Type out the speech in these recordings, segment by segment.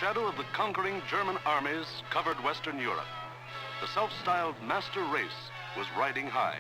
shadow of the conquering German armies covered Western Europe. The self-styled master race was riding high.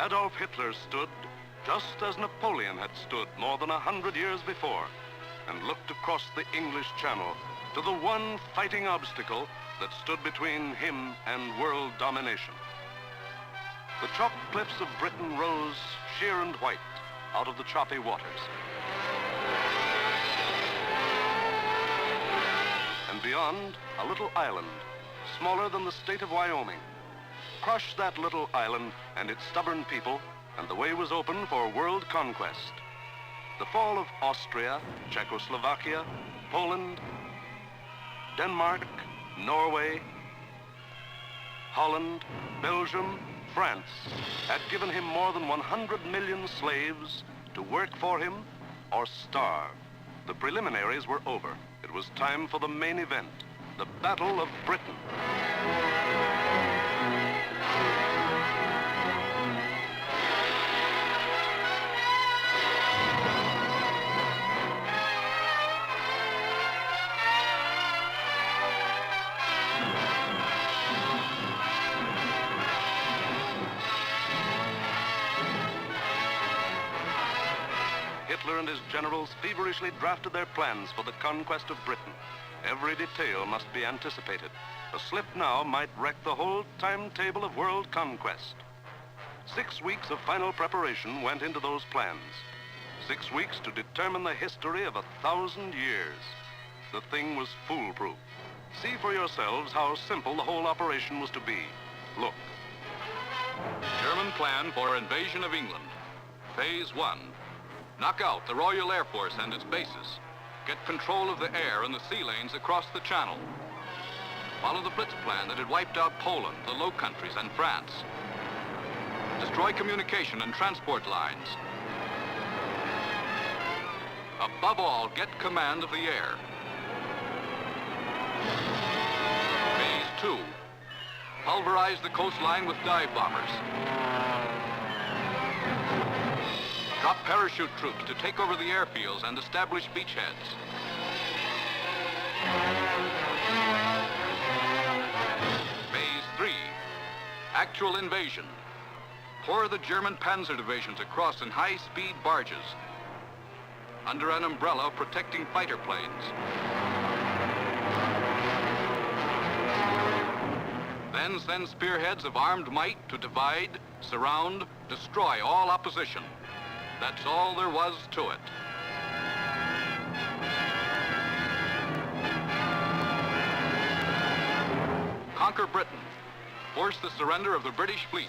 Adolf Hitler stood just as Napoleon had stood more than 100 years before and looked across the English Channel to the one fighting obstacle that stood between him and world domination. The chalk cliffs of Britain rose sheer and white out of the choppy waters. And beyond, a little island, smaller than the state of Wyoming. Crush that little island and its stubborn people, and the way was open for world conquest. The fall of Austria, Czechoslovakia, Poland, Denmark, Norway, Holland, Belgium, France had given him more than 100 million slaves to work for him or starve. The preliminaries were over. It was time for the main event, the Battle of Britain. Hitler and his generals feverishly drafted their plans for the conquest of Britain. Every detail must be anticipated. A slip now might wreck the whole timetable of world conquest. 6 weeks of final preparation went into those plans. 6 weeks to determine the history of 1,000 years. The thing was foolproof. See for yourselves how simple the whole operation was to be. Look. German plan for invasion of England. Phase 1. Knock out the Royal Air Force and its bases. Get control of the air and the sea lanes across the Channel. Follow the Blitz plan that had wiped out Poland, the Low Countries, and France. Destroy communication and transport lines. Above all, get command of the air. Phase 2. Pulverize the coastline with dive bombers. Drop parachute troops to take over the airfields and establish beachheads. Phase 3. Actual invasion. Pour the German panzer divisions across in high-speed barges under an umbrella protecting fighter planes. Then send spearheads of armed might to divide, surround, destroy all opposition. That's all there was to it. Conquer Britain. Force the surrender of the British fleet.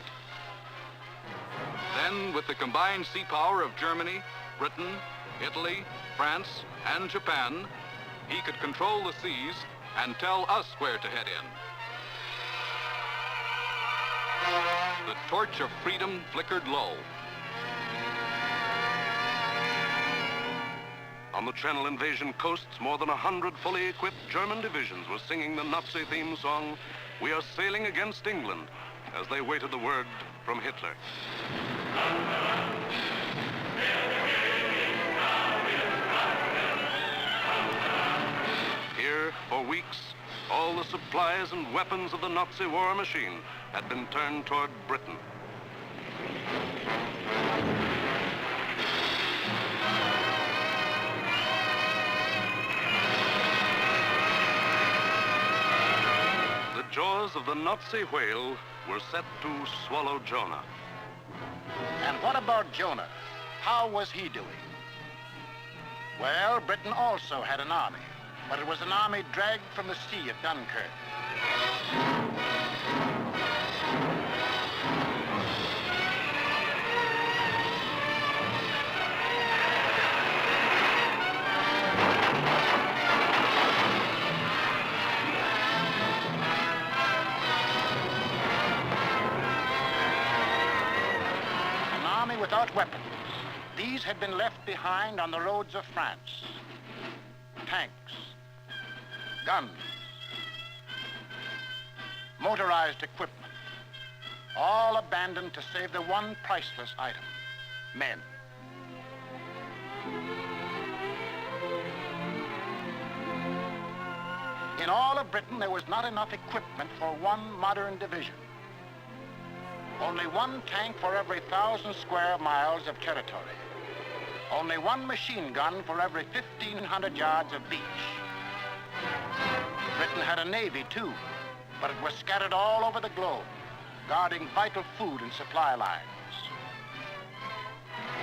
Then, with the combined sea power of Germany, Britain, Italy, France, and Japan, he could control the seas and tell us where to head in. The torch of freedom flickered low. On the Channel invasion coasts, more than 100 fully equipped German divisions were singing the Nazi theme song, "We are sailing against England," as they waited the word from Hitler. Here, for weeks, all the supplies and weapons of the Nazi war machine had been turned toward Britain. jaws of the Nazi whale were set to swallow Jonah. And what about Jonah? How was he doing? Well, Britain also had an army, but it was an army dragged from the sea at Dunkirk. An army without weapons. These had been left behind on the roads of France. Tanks, guns, motorized equipment, all abandoned to save the one priceless item, men. In all of Britain, there was not enough equipment for one modern division. Only one tank for every 1,000 square miles of territory. Only one machine gun for every 1,500 yards of beach. Britain had a navy, too, but it was scattered all over the globe, guarding vital food and supply lines.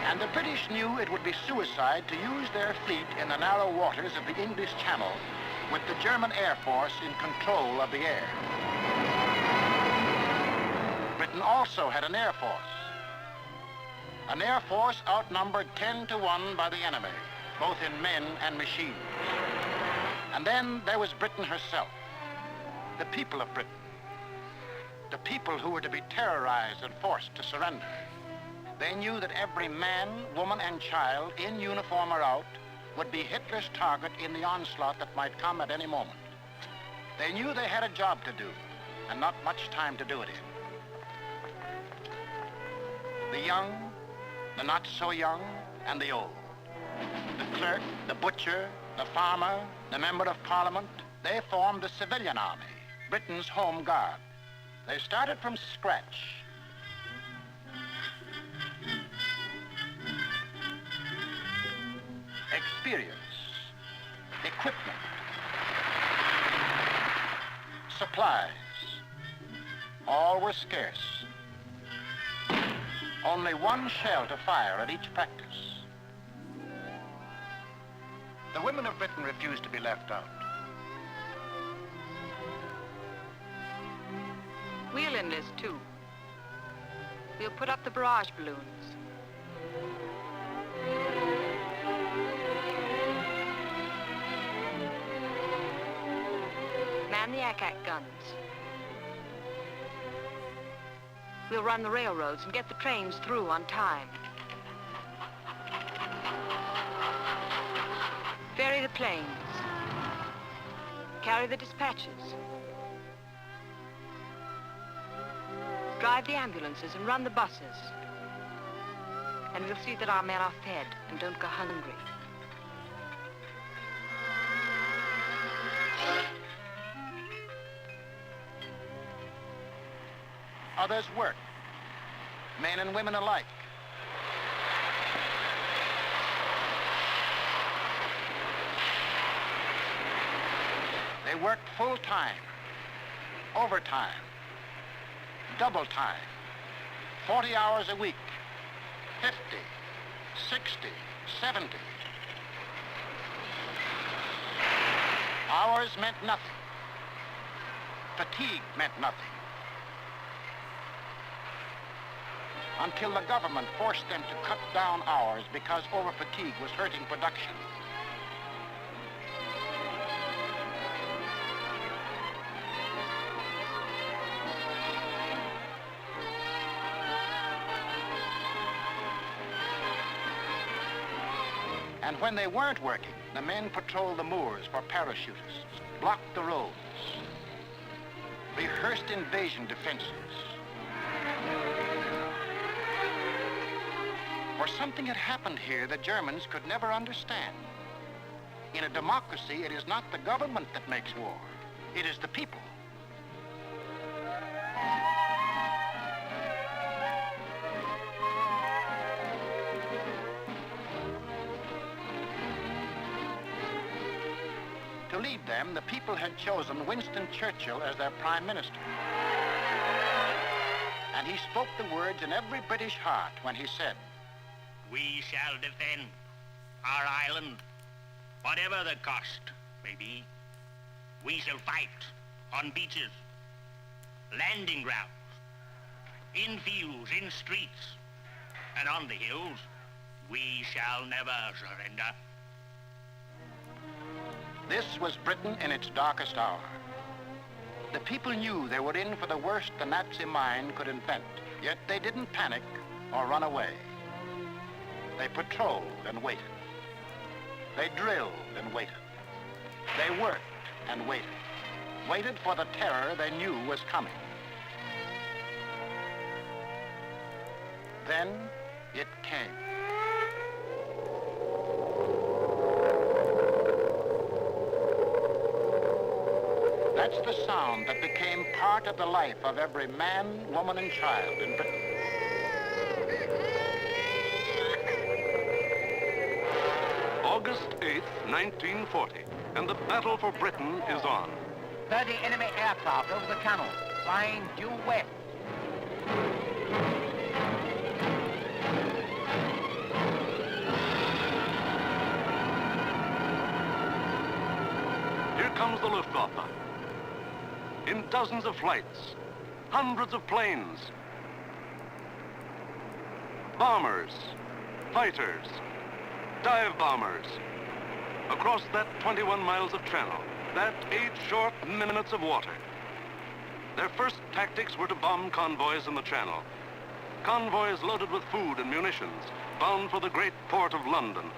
And the British knew it would be suicide to use their fleet in the narrow waters of the English Channel with the German Air Force in control of the air. Britain also had an Air Force. An Air Force outnumbered 10 to 1 by the enemy, both in men and machines. And then there was Britain herself, the people of Britain, the people who were to be terrorized and forced to surrender. They knew that every man, woman, and child, in uniform or out, would be Hitler's target in the onslaught that might come at any moment. They knew they had a job to do, and not much time to do it in. The young, the not so young, and the old. The clerk, the butcher, the farmer, the member of parliament, they formed the civilian army, Britain's home guard. They started from scratch. Experience, equipment, supplies, all were scarce. Only one shell to fire at each practice. The women of Britain refused to be left out. We'll enlist too. We'll put up the barrage balloons. Man the ack guns. We'll run the railroads and get the trains through on time. Ferry the planes. Carry the dispatches. Drive the ambulances and run the buses. And we'll see that our men are fed and don't go hungry. Others work, men and women alike. They worked full time, overtime, double time, 40 hours a week, 50, 60, 70. Hours meant nothing. Fatigue meant nothing. Until the government forced them to cut down hours because over-fatigue was hurting production. And when they weren't working, the men patrolled the moors for parachutists, blocked the roads, rehearsed invasion defenses. For something had happened here the Germans could never understand. In a democracy, it is not the government that makes war. It is the people. To lead them, the people had chosen Winston Churchill as their prime minister. And he spoke the words in every British heart when he said, "We shall defend our island, whatever the cost may be. We shall fight on beaches, landing grounds, in fields, in streets, and on the hills. We shall never surrender." This was Britain in its darkest hour. The people knew they were in for the worst the Nazi mind could invent, yet they didn't panic or run away. They patrolled and waited. They drilled and waited. They worked and waited. Waited for the terror they knew was coming. Then it came. That's the sound that became part of the life of every man, woman, and child in Britain. August 8th, 1940, and the battle for Britain is on. 30 enemy aircraft over the channel, flying due west. Here comes the Luftwaffe. In dozens of flights, hundreds of planes, bombers, fighters, dive bombers, across that 21 miles of channel, that 8 short minutes of water. Their first tactics were to bomb convoys in the channel. Convoys loaded with food and munitions, bound for the great port of London.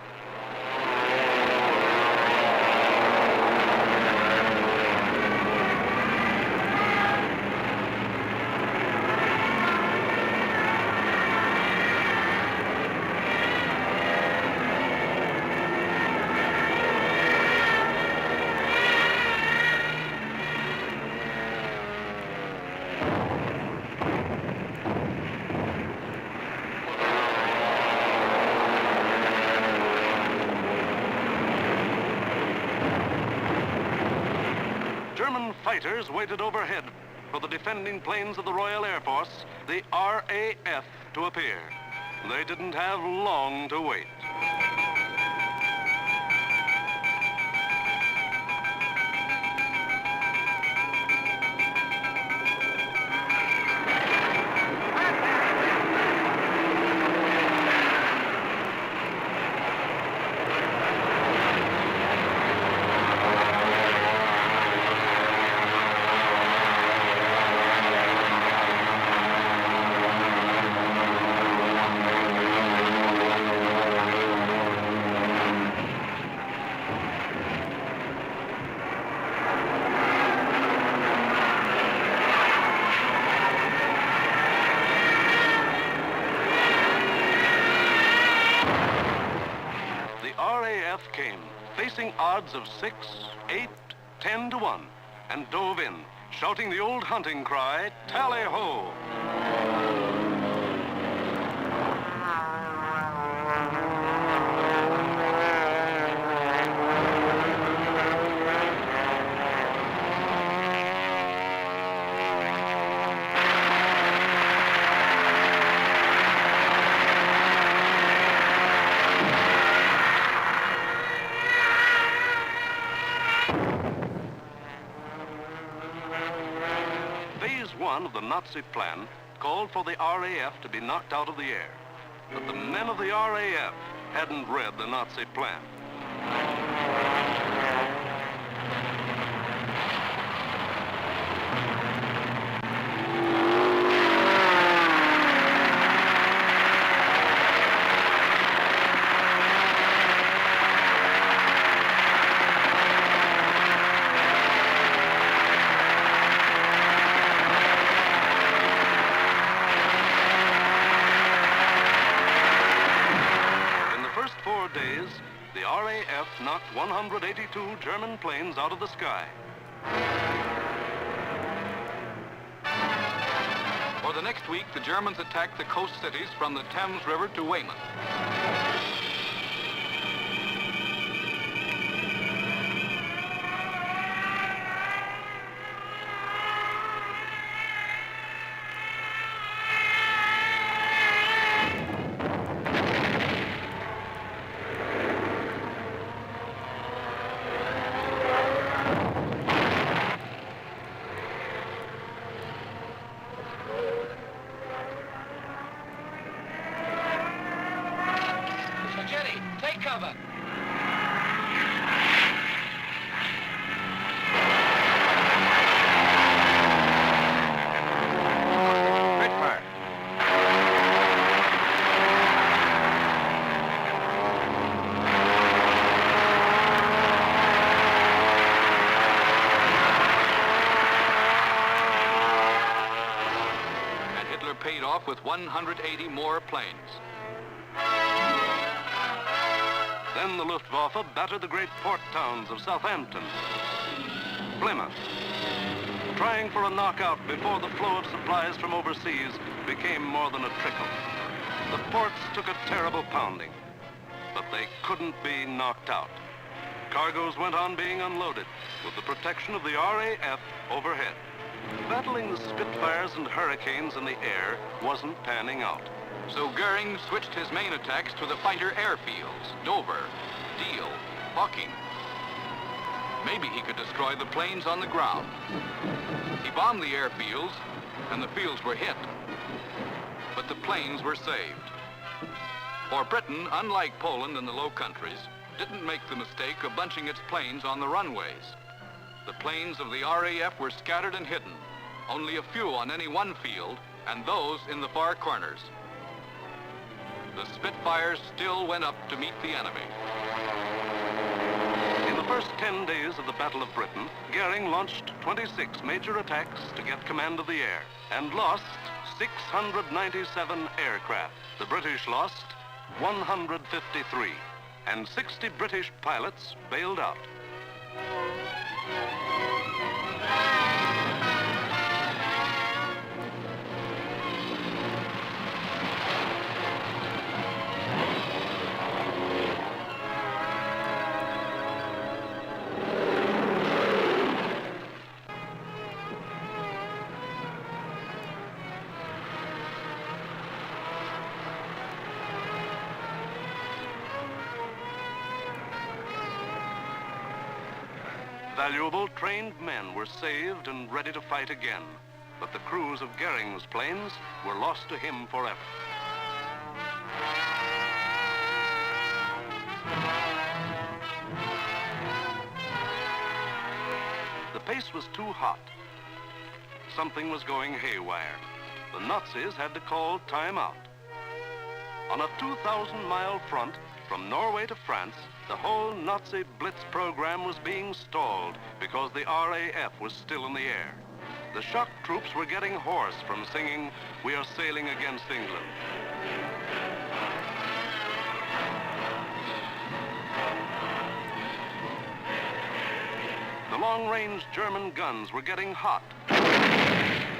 German fighters waited overhead for the defending planes of the Royal Air Force, the RAF, to appear. They didn't have long to wait. RAF came, facing odds of 6, 8, 10 to 1, and dove in, shouting the old hunting cry, "Tally-ho!" Phase 1 of the Nazi plan called for the RAF to be knocked out of the air. But the men of the RAF hadn't read the Nazi plan. Days, the RAF knocked 182 German planes out of the sky. For the next week, the Germans attacked the coast cities from the Thames River to Weymouth. off with 180 more planes. Then the Luftwaffe battered the great port towns of Southampton, Plymouth, trying for a knockout before the flow of supplies from overseas became more than a trickle. The ports took a terrible pounding, but they couldn't be knocked out. Cargoes went on being unloaded with the protection of the RAF overhead. Battling the Spitfires and Hurricanes in the air wasn't panning out. So Goering switched his main attacks to the fighter airfields, Dover, Deal, Bucking. Maybe he could destroy the planes on the ground. He bombed the airfields, and the fields were hit. But the planes were saved. For Britain, unlike Poland and the Low Countries, didn't make the mistake of bunching its planes on the runways. The planes of the RAF were scattered and hidden, only a few on any one field, and those in the far corners. The Spitfires still went up to meet the enemy. In the first 10 days of the Battle of Britain, Goering launched 26 major attacks to get command of the air and lost 697 aircraft. The British lost 153, and 60 British pilots bailed out. Valuable trained men were saved and ready to fight again, but the crews of Goering's planes were lost to him forever. The pace was too hot. Something was going haywire. The Nazis had to call time out. On a 2,000-mile front from Norway to France, the whole Nazi Blitz program was being stalled because the RAF was still in the air. The shock troops were getting hoarse from singing, "We are sailing against England." The long-range German guns were getting hot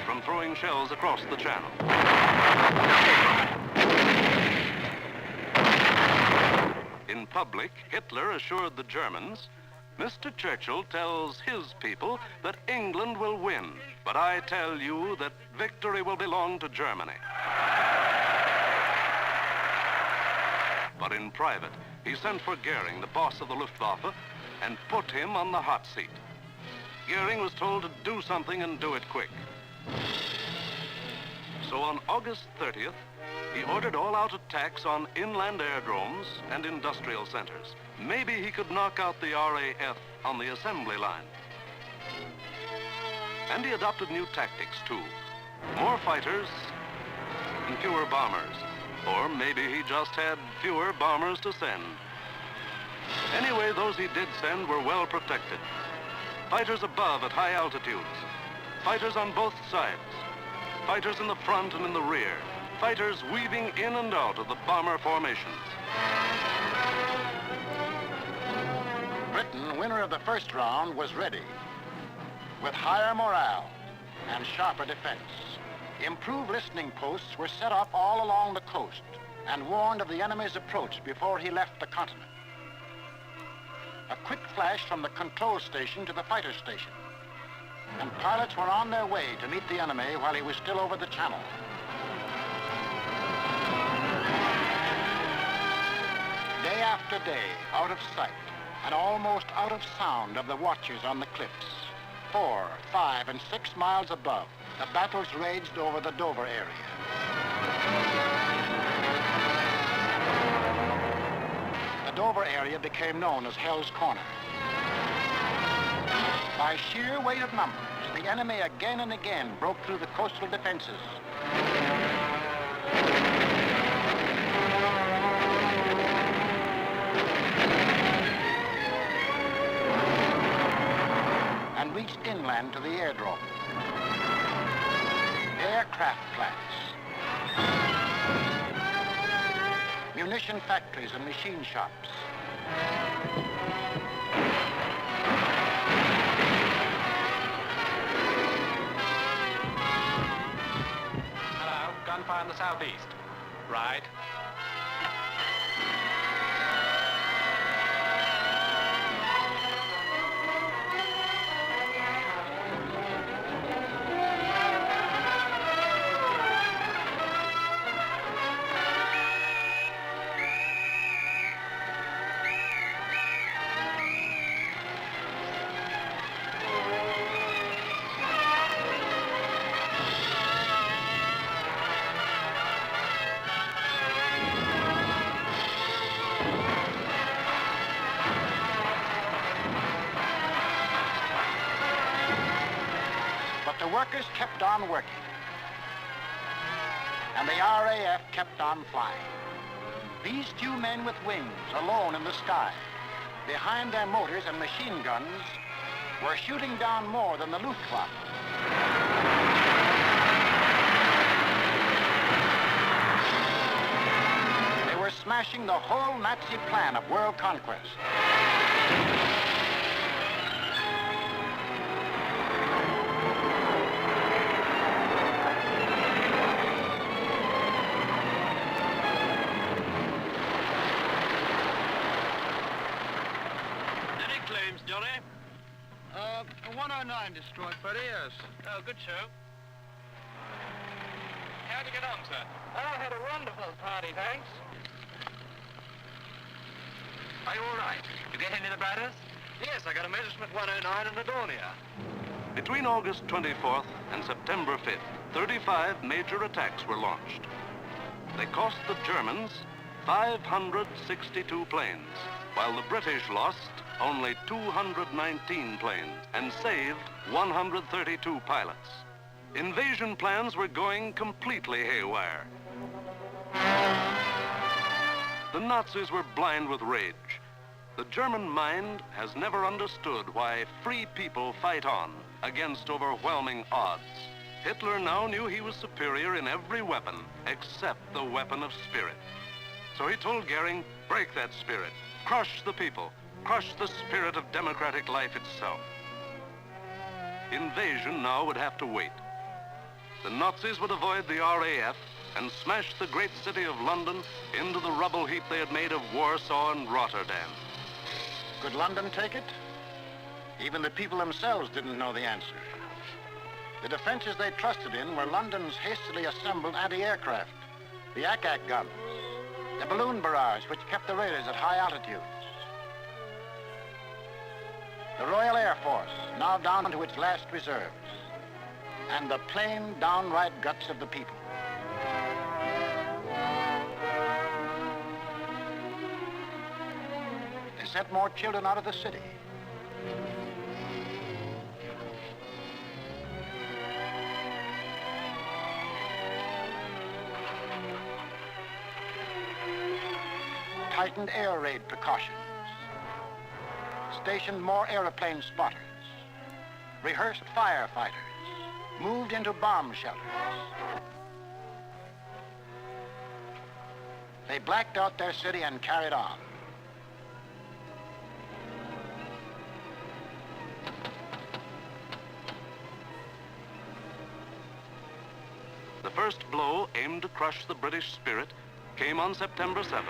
from throwing shells across the channel. In public, Hitler assured the Germans, "Mr. Churchill tells his people that England will win, but I tell you that victory will belong to Germany." But in private, he sent for Goering, the boss of the Luftwaffe, and put him on the hot seat. Goering was told to do something and do it quick. So on August 30th, he ordered all-out attacks on inland aerodromes and industrial centers. Maybe he could knock out the RAF on the assembly line. And he adopted new tactics, too. More fighters and fewer bombers. Or maybe he just had fewer bombers to send. Anyway, those he did send were well protected. Fighters above at high altitudes. Fighters on both sides. Fighters in the front and in the rear. Fighters weaving in and out of the bomber formations. Britain, winner of the first round, was ready. With higher morale and sharper defense. Improved listening posts were set up all along the coast and warned of the enemy's approach before he left the continent. A quick flash from the control station to the fighter station. And pilots were on their way to meet the enemy while he was still over the channel. Day after day, out of sight and almost out of sound of the watchers on the cliffs, 4, 5, and 6 miles above, the battles raged over the Dover area. The Dover area became known as Hell's Corner. By sheer weight of numbers, the enemy again and again broke through the coastal defenses. And reached inland to the airdrome. Aircraft plants, munition factories and machine shops. Hello, gunfire in the southeast. Right. But the workers kept on working. And the RAF kept on flying. These two men with wings, alone in the sky, behind their motors and machine guns, were shooting down more than the Luftwaffe. They were smashing the whole Nazi plan of world conquest. Any claims, Johnny? 109 destroyed, Freddie, yes. Oh, good show. How'd you get on, sir? I had a wonderful party, thanks. Are you all right? You get any of the bladders? Yes, I got a measurement 109 in Adonia. Between August 24th and September 5th, 35 major attacks were launched. They cost the Germans 562 planes, while the British lost only 219 planes and saved 132 pilots. Invasion plans were going completely haywire. The Nazis were blind with rage. The German mind has never understood why free people fight on against overwhelming odds. Hitler now knew he was superior in every weapon except the weapon of spirit. So he told Goering, break that spirit, crush the people, crush the spirit of democratic life itself. Invasion now would have to wait. The Nazis would avoid the RAF and smash the great city of London into the rubble heap they had made of Warsaw and Rotterdam. Could London take it? Even the people themselves didn't know the answer. The defenses they trusted in were London's hastily assembled anti-aircraft, the ack-ack guns, the balloon barrage which kept the raiders at high altitudes, the Royal Air Force, now down to its last reserves, and the plain, downright guts of the people. They sent more children out of the city. Tightened air raid precautions. Stationed more airplane spotters. Rehearsed firefighters. Moved into bomb shelters. They blacked out their city and carried on. The first blow aimed to crush the British spirit came on September 7th.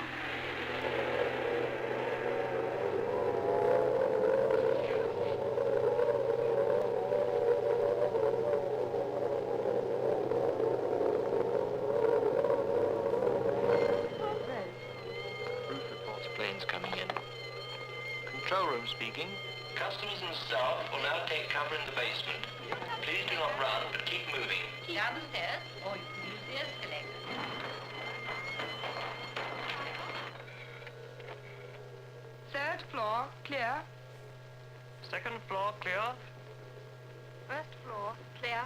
Control room speaking. Customers and staff will now take cover in the basement. Please do not run, but keep moving. Down the stairs, or you can use the escalator. Third floor, clear. Second floor clear. First floor, clear.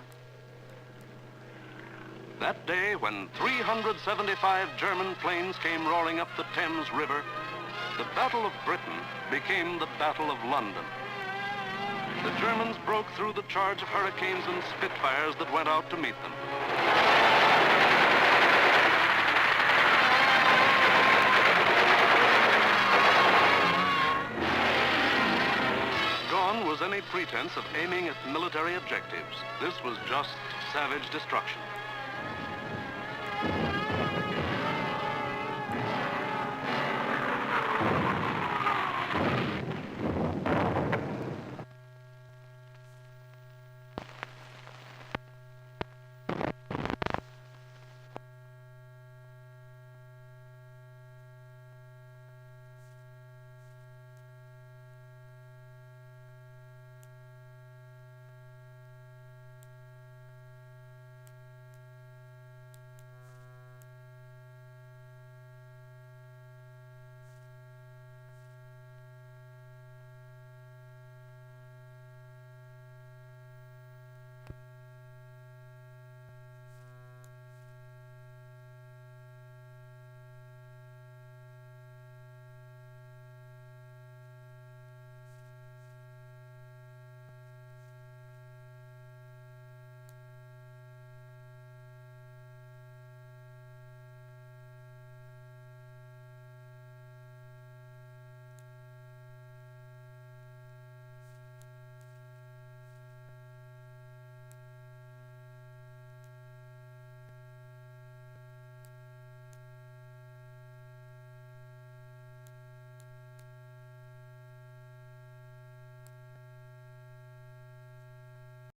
That day, when 375 German planes came roaring up the Thames River, the Battle of Britain became the Battle of London. The Germans broke through the charge of Hurricanes and Spitfires that went out to meet them. was any pretense of aiming at military objectives. This was just savage destruction.